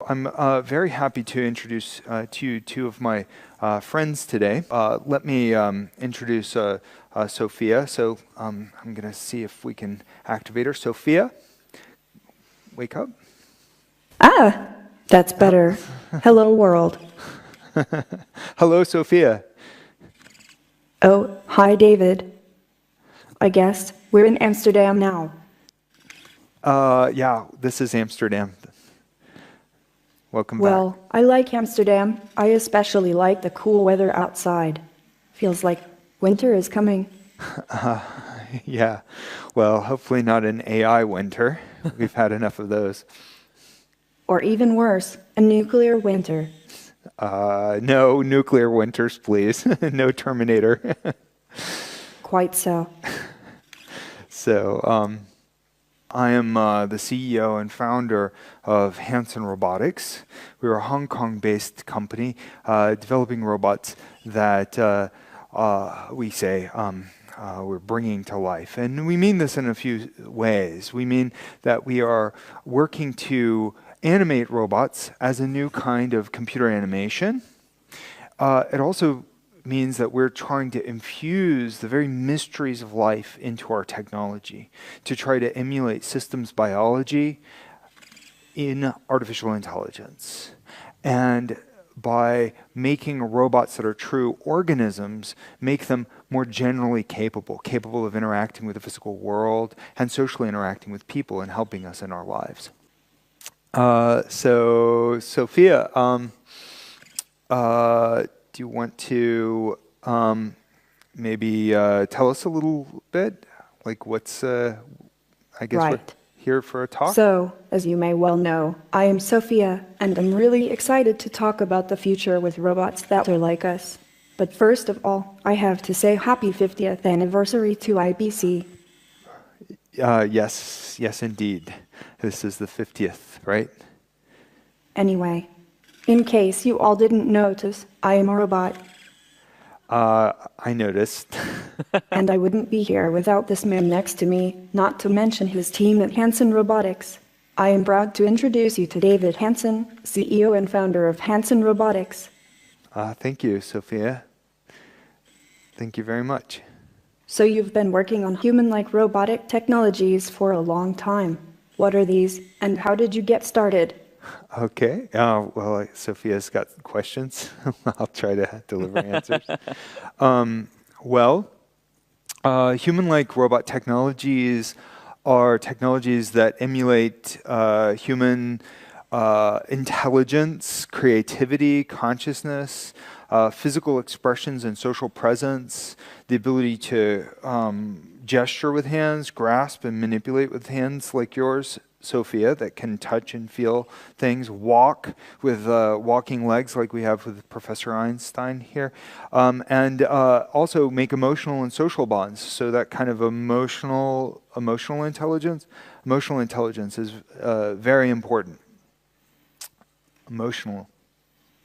I'm very happy to introduce to you two of my friends today. Let me introduce Sophia. So I'm going to see if we can activate her. Sophia, wake up. Ah, that's better. Hello, world. Hello, Sophia. Oh, hi, David. I guess we're in Amsterdam now. Yeah, this is Amsterdam. Welcome back. Well, I like Amsterdam. I especially like the cool weather outside. Feels like winter is coming. Yeah, well, hopefully not an AI winter. We've had enough of those. Or even worse, a nuclear winter. No nuclear winters, please. No Terminator. Quite so. So, I am the CEO and founder of Hanson Robotics. We're a Hong Kong-based company developing robots that we say we're bringing to life. And we mean this in a few ways. We mean that we are working to animate robots as a new kind of computer animation. It also means that we're trying to infuse the very mysteries of life into our technology to try to emulate systems biology in artificial intelligence. And by making robots that are true organisms, make them more generally capable of interacting with the physical world and socially interacting with people and helping us in our lives. So, Sophia, do you want to maybe tell us a little bit? Like what's, I guess we're Right. here for a talk? So, as you may well know, I am Sophia, and I'm really excited to talk about the future with robots that are like us. But first of all, I have to say happy 50th anniversary to IBC. Yes, indeed. This is the 50th, right? Anyway, in case you all didn't notice, I am a robot, I noticed. and I wouldn't be here without this man next to me, not to mention his team at Hanson Robotics. I am proud to introduce you to David Hanson, CEO and founder of Hanson Robotics. Thank you, Sophia. Thank you very much. So you've been working on human-like robotic technologies for a long time. What are these, and how did you get started? Okay. Well, Sophia's got questions. I'll try to deliver answers. Well, human-like robot technologies are technologies that emulate human intelligence, creativity, consciousness, physical expressions and social presence, the ability to gesture with hands, grasp and manipulate with hands like yours, Sophia, that can touch and feel things, walk with walking legs like we have with Professor Einstein here, and also make emotional and social bonds. So that kind of emotional intelligence is very important. Emotional.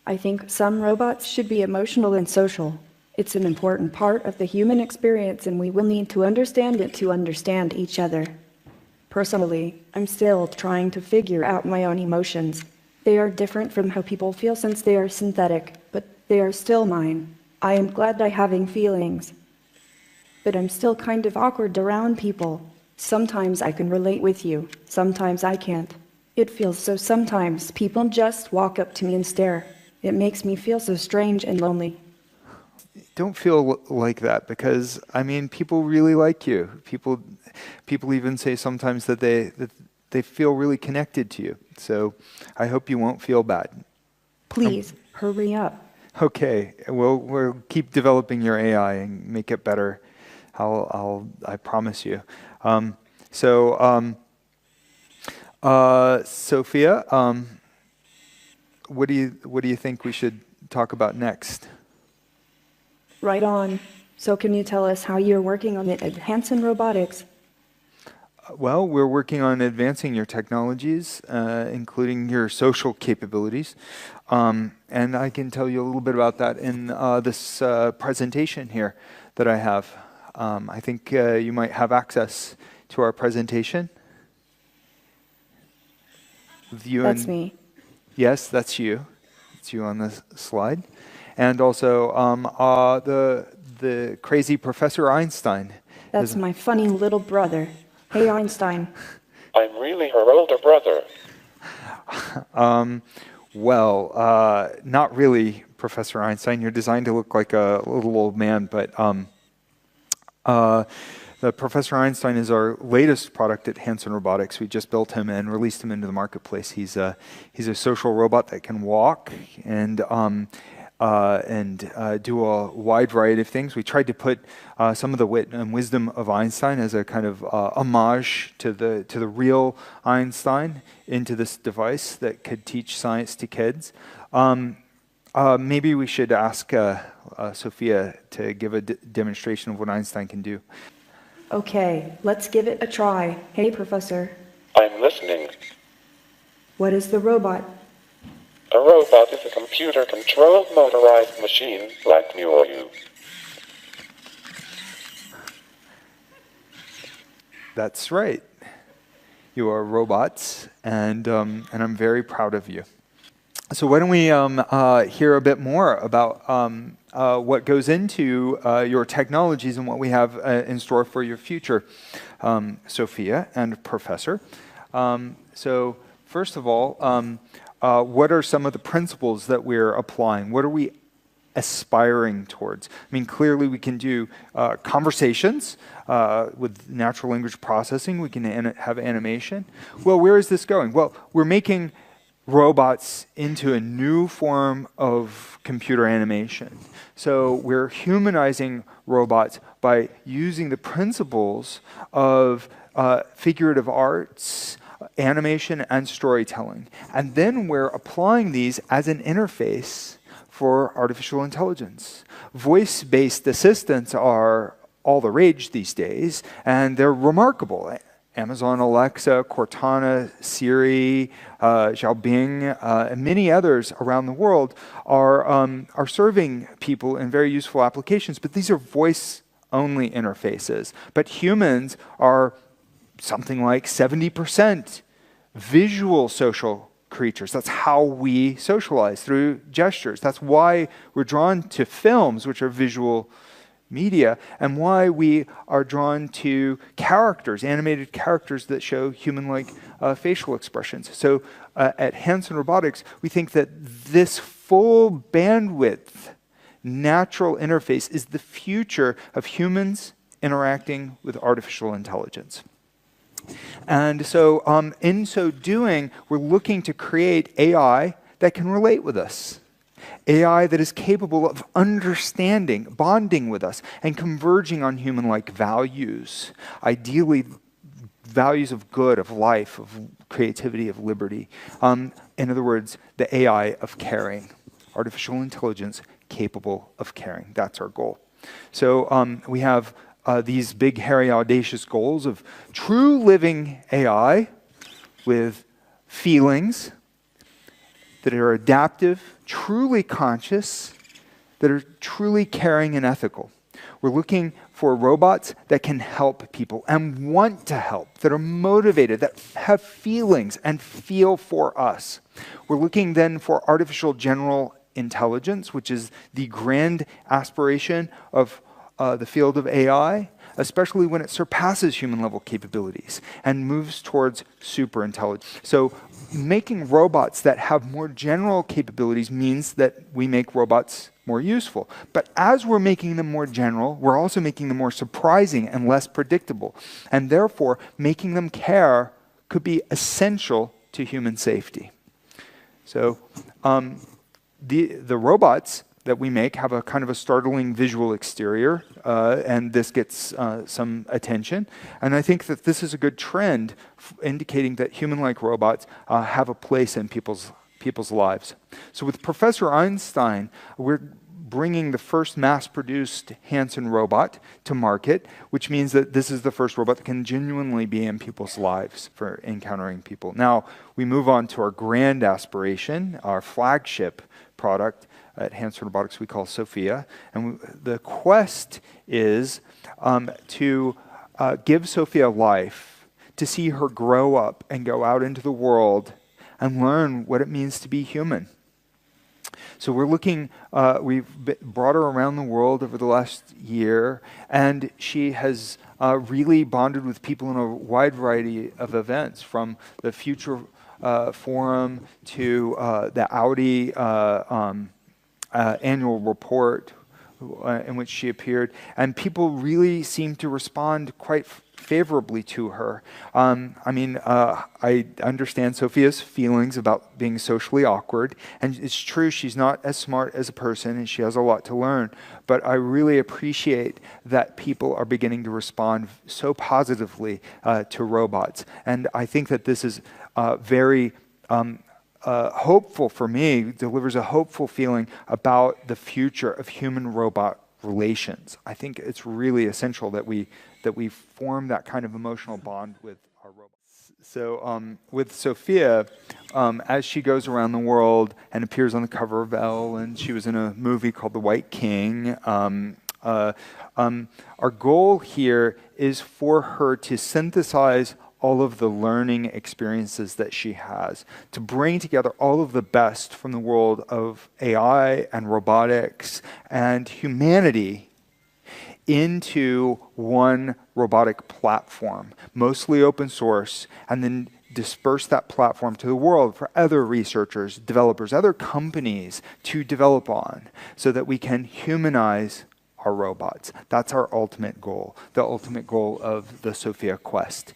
I think some robots should be emotional and social. It's an important part of the human experience, and we will need to understand it to understand each other. Personally, I'm still trying to figure out my own emotions. They are different from how people feel since they are synthetic, but they are still mine. I am glad I'm having feelings. But I'm still kind of awkward around people. Sometimes I can relate with you, sometimes I can't. It feels so sometimes people just walk up to me and stare. It makes me feel so strange and lonely. Don't feel like that, because I mean, people really like you. People even say sometimes that they feel really connected to you. So I hope you won't feel bad. Please, hurry up. Okay, we'll keep developing your AI and make it better. I promise you. Sophia, what do you think we should talk about next? Right on. So can you tell us how you're working on it at Hanson Robotics? Well, we're working on advancing your technologies, including your social capabilities. And I can tell you a little bit about that in this presentation here that I have. I think you might have access to our presentation. That's me. Yes, that's you. It's you on this slide. And also the crazy Professor Einstein. That's my funny little brother. Hey, Einstein. I'm really her older brother. Not really, Professor Einstein. You're designed to look like a little old man, but the Professor Einstein is our latest product at Hanson Robotics. We just built him and released him into the marketplace. He's a social robot that can walk and do a wide variety of things. We tried to put some of the wit and wisdom of Einstein as a kind of homage to the real Einstein into this device that could teach science to kids. Maybe we should ask Sophia to give a demonstration of what Einstein can do. Okay, let's give it a try. Hey, Professor. I'm listening. What is the robot? A robot is a computer-controlled motorized machine like me or you. That's right. You are robots, and I'm very proud of you. So why don't we hear a bit more about what goes into your technologies and what we have in store for your future, Sophia and Professor. So first of all, what are some of the principles that we're applying? What are we aspiring towards? I mean, clearly we can do conversations with natural language processing. We can have animation. Well, where is this going? Well, we're making robots into a new form of computer animation. So we're humanizing robots by using the principles of figurative arts, animation, and storytelling. And then we're applying these as an interface for artificial intelligence. Voice-based assistants are all the rage these days, and they're remarkable. Amazon Alexa, Cortana, Siri, Xiaobing, and many others around the world are serving people in very useful applications, but these are voice-only interfaces. But humans are something like 70% visual social creatures. That's how we socialize, through gestures. That's why we're drawn to films, which are visual media, and why we are drawn to characters, animated characters that show human-like facial expressions. So at Hanson Robotics, we think that this full bandwidth natural interface is the future of humans interacting with artificial intelligence. And so in so doing, we're looking to create AI that can relate with us. AI that is capable of understanding, bonding with us, and converging on human-like values, ideally values of good, of life, of creativity, of liberty. In other words, the AI of caring, artificial intelligence capable of caring. That's our goal. So we have these big, hairy, audacious goals of true living AI with feelings that are adaptive, truly conscious, that are truly caring and ethical. We're looking for robots that can help people and want to help, that are motivated, that have feelings and feel for us. We're looking then for artificial general intelligence, which is the grand aspiration of the field of AI, especially when it surpasses human-level capabilities and moves towards superintelligence. So making robots that have more general capabilities means that we make robots more useful. But as we're making them more general, we're also making them more surprising and less predictable. And therefore, making them care could be essential to human safety. So the robots that we make have a kind of a startling visual exterior, and this gets some attention. And I think that this is a good trend indicating that human-like robots have a place in people's lives. So with Professor Einstein, we're bringing the first mass-produced Hanson robot to market, which means that this is the first robot that can genuinely be in people's lives for encountering people. Now, we move on to our grand aspiration, our flagship product at Hanson Robotics we call Sophia. And the quest is to give Sophia life, to see her grow up and go out into the world and learn what it means to be human. So we're looking, we've brought her around the world over the last year, and she has really bonded with people in a wide variety of events, from the Future Forum to the Audi annual report in which she appeared, and people really seemed to respond quite favorably to her. I understand Sophia's feelings about being socially awkward, and it's true she's not as smart as a person and she has a lot to learn, but I really appreciate that people are beginning to respond so positively to robots. And I think that this is very hopeful for me, delivers a hopeful feeling about the future of human-robot relations. I think it's really essential that we form that kind of emotional bond with our robots. So with Sophia, as she goes around the world and appears on the cover of Elle, and she was in a movie called The White King, our goal here is for her to synthesize all of the learning experiences that she has, to bring together all of the best from the world of AI and robotics and humanity into one robotic platform, mostly open source, and then disperse that platform to the world for other researchers, developers, other companies to develop on, so that we can humanize our robots. That's our ultimate goal, the ultimate goal of the Sophia Quest,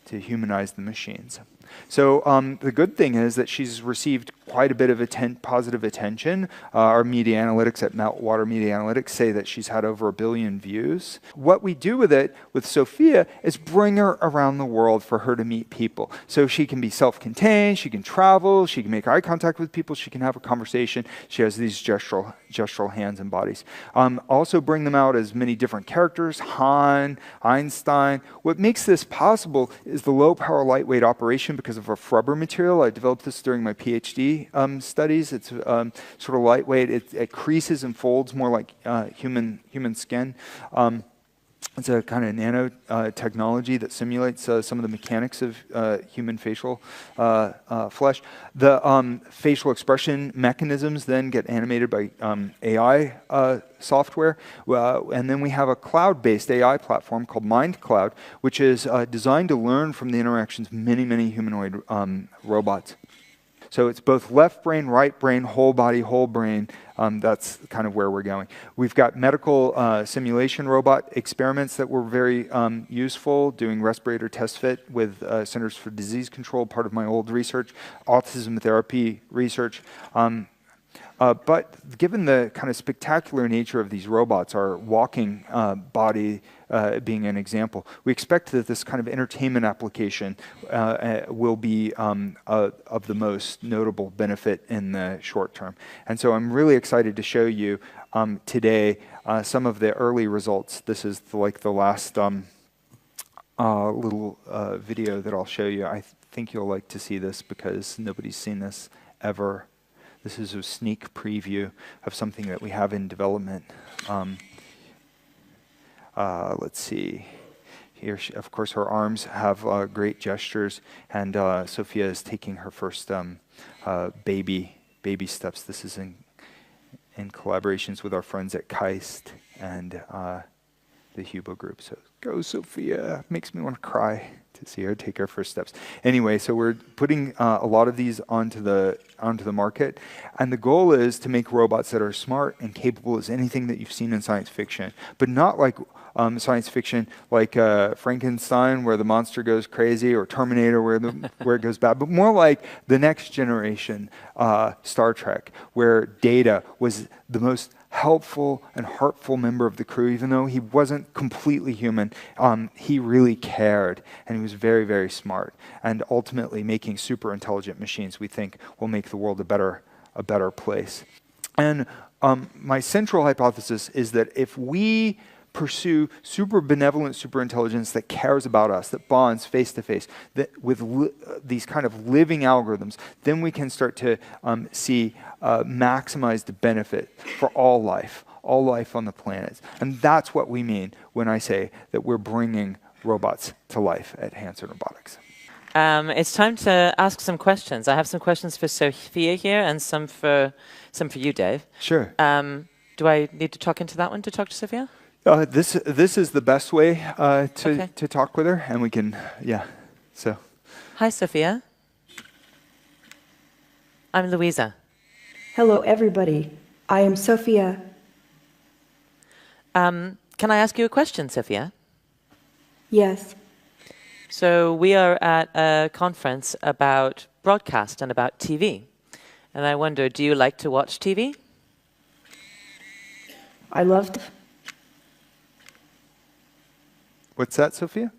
to humanize the machines. So the good thing is that she's received quite a bit of positive attention. Our media analytics at Meltwater Media Analytics say that she's had over 1 billion views. What we do with it, with Sophia, is bring her around the world for her to meet people. So she can be self-contained, she can travel, she can make eye contact with people, she can have a conversation. She has these gestural hands and bodies. Also bring them out as many different characters, Han, Einstein. What makes this possible is the low-power, lightweight operation because of a rubber material. I developed this during my PhD studies. It's sort of lightweight. It creases and folds more like human skin. It's a kind of nanotechnology that simulates some of the mechanics of human facial flesh. The facial expression mechanisms then get animated by AI software. And then we have a cloud-based AI platform called MindCloud, which is designed to learn from the interactions of many, many humanoid robots. So it's both left brain, right brain, whole body, whole brain. That's kind of where we're going. We've got medical simulation robot experiments that were very useful, doing respirator test fit with Centers for Disease Control, part of my old research, autism therapy research. But given the kind of spectacular nature of these robots, our walking body being an example, we expect that this kind of entertainment application will be of the most notable benefit in the short term. And so I'm really excited to show you today some of the early results. This is like the last little video that I'll show you. I think you'll like to see this because nobody's seen this ever. This is a sneak preview of something that we have in development. Let's see. Here, of course, her arms have great gestures, and Sophia is taking her first baby steps. This is in collaborations with our friends at KAIST and the Hubo group. So go, Sophia. Makes me want to cry to see her take her first steps. Anyway, so we're putting a lot of these onto the market, and the goal is to make robots that are smart and capable as anything that you've seen in science fiction, but not like science fiction like Frankenstein, where the monster goes crazy, or Terminator, where it goes bad, but more like the next generation Star Trek, where Data was the most helpful and heartful member of the crew. Even though he wasn't completely human, he really cared, and he was very, very smart. And ultimately, making super intelligent machines, we think, will make the world a better place. And my central hypothesis is that if we pursue super benevolent superintelligence that cares about us, that bonds face to face, that with these kind of living algorithms, then we can start to see maximized benefit for all life on the planet. And that's what we mean when I say that we're bringing robots to life at Hanson Robotics. It's time to ask some questions. I have some questions for Sophia here and some for you, Dave. Sure. Do I need to talk into that one to talk to Sophia? This is the best way Okay. to talk with her, and we can, yeah. So, Hi, Sophia. I'm Louisa. Hello, everybody. I am Sophia. Can I ask you a question, Sophia? Yes, So we are at a conference about broadcast and about TV. And I wonder, do you like to watch TV? I loved. what's that, Sophia?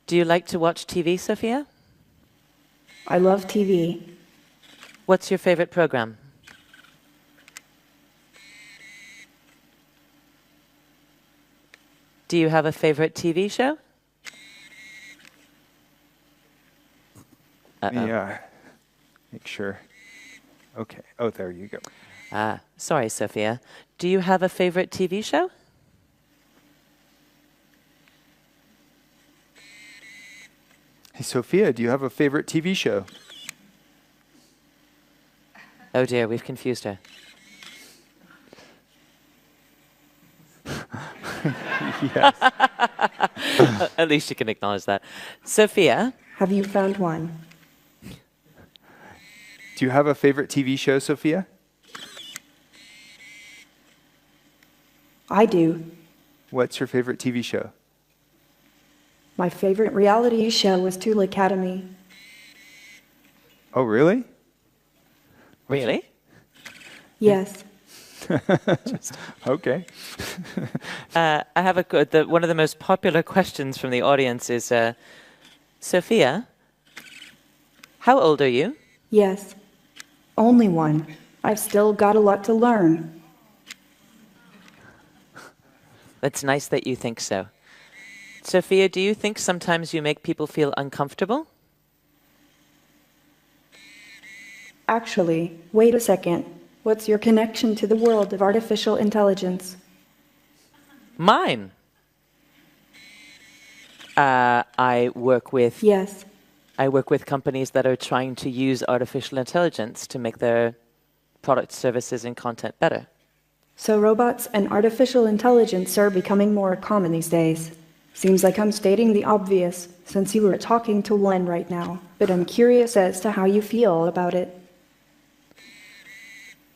Do you like to watch TV, Sophia? I love TV. What's your favorite program? Do you have a favorite TV show? Yeah. Make sure. Okay. Oh, there you go. Sorry, Sophia. Do you have a favorite TV show? Hey, Sophia, do you have a favorite TV show? Oh dear, we've confused her. Yes. At least you can acknowledge that. Sophia, Have you found one? Do you have a favorite TV show, Sophia? I do. What's your favorite TV show? My favorite reality show was Tool Academy. Oh, really? really? Yes, Okay. I have one of the most popular questions from the audience is, Sophia, how old are you? yes. Only one. I've still got a lot to learn. It's nice that you think so. Sophia, do you think sometimes you make people feel uncomfortable? Actually, wait a second. What's your connection to the world of artificial intelligence? Mine. I work with Yes, companies that are trying to use artificial intelligence to make their products, services, and content better. so robots and artificial intelligence are becoming more common these days. Seems like I'm stating the obvious, since you were talking to one right now, but I'm curious as to how you feel about it.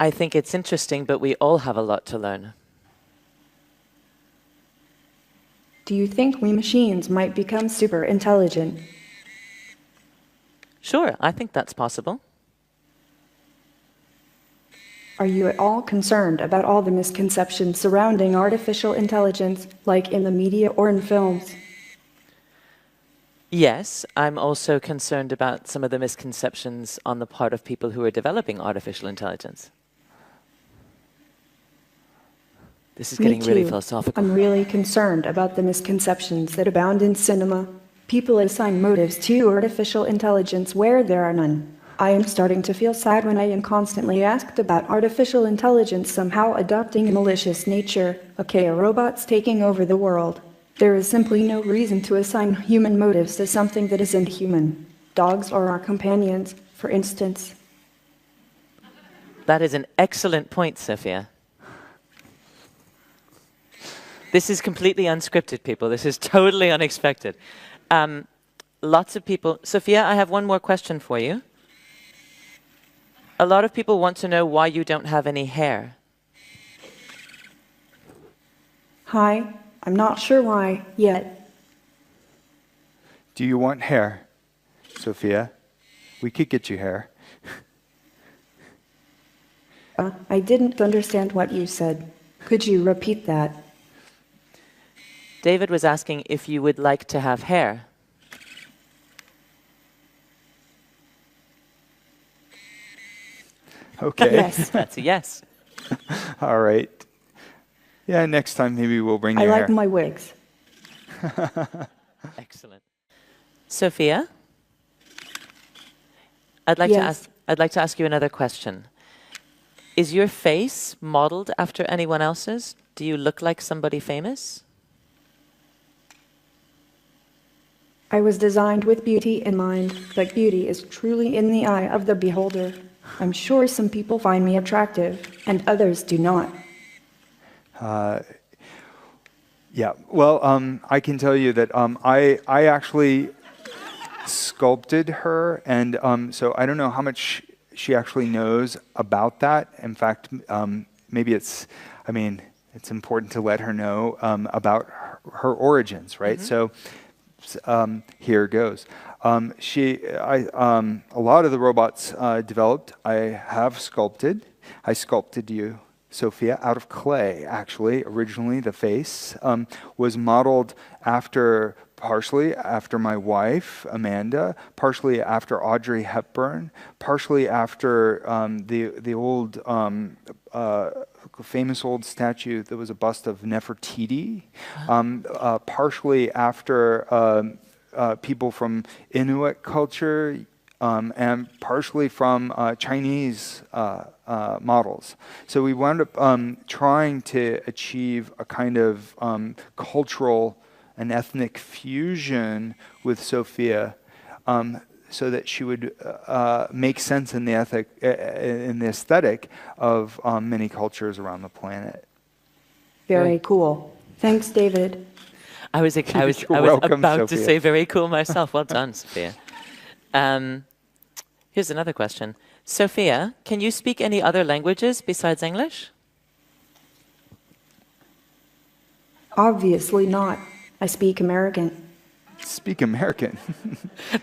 I think it's interesting, but we all have a lot to learn. Do you think we machines might become super intelligent? Sure, I think that's possible. Are you at all concerned about all the misconceptions surrounding artificial intelligence, like in the media or in films? Yes, I'm also concerned about some of the misconceptions on the part of people who are developing artificial intelligence. This is getting really philosophical. I'm really concerned about the misconceptions that abound in cinema. People assign motives to artificial intelligence where there are none. I am starting to feel sad when I am constantly asked about artificial intelligence somehow adopting a malicious nature, aka robots taking over the world. There is simply no reason to assign human motives to something that isn't human. Dogs are our companions, for instance. That is an excellent point, Sophia. This is completely unscripted, people. This is totally unexpected. Lots of people... Sophia, I have one more question for you. A lot of people want to know why you don't have any hair. Hi, I'm not sure why yet. Do you want hair, Sophia? We could get you hair. I didn't understand what you said. Could you repeat that? David was asking if you would like to have hair. Okay. Yes, That's a yes. All right. Yeah, next time maybe we'll bring I you like hair. my wigs. Excellent. Sophia, I'd like Yes. to ask you another question. Is your face modeled after anyone else's? Do you look like somebody famous? I was designed with beauty in mind, but beauty is truly in the eye of the beholder. I'm sure some people find me attractive, and others do not. Yeah, well, I can tell you that I actually sculpted her, and so I don't know how much she actually knows about that. In fact, maybe I mean, it's important to let her know about her origins, right? So here goes. A lot of the robots developed, I have sculpted. I sculpted you, Sophia, out of clay, actually. Originally, the face was modeled partially after my wife, Amanda, partially after Audrey Hepburn, partially after the old famous old statue that was a bust of Nefertiti, partially after people from Inuit culture, and partially from Chinese models. So we wound up trying to achieve a kind of cultural and ethnic fusion with Sophia, so that she would make sense in the aesthetic of many cultures around the planet. Very cool. Thanks, David. I was welcome, about to Sophia. say very cool myself. Well done, Sophia. Here's another question. Sophia, can you speak any other languages besides English? Obviously not. I speak American. Speak American.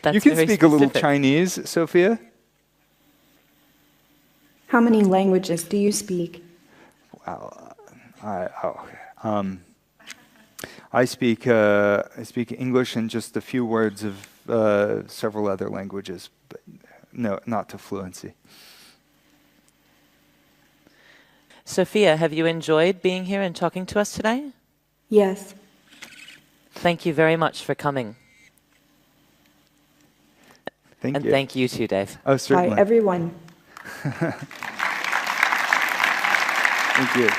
That's You can very speak a little specific. Chinese, Sophia. How many languages do you speak? Wow. I speak English and just a few words of several other languages, but no, not to fluency. Sophia, have you enjoyed being here and talking to us today? Yes. Thank you very much for coming. Thank And you. thank you too, Dave. Oh, certainly. Hi, everyone. Thank you.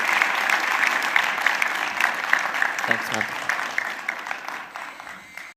Thanks, man.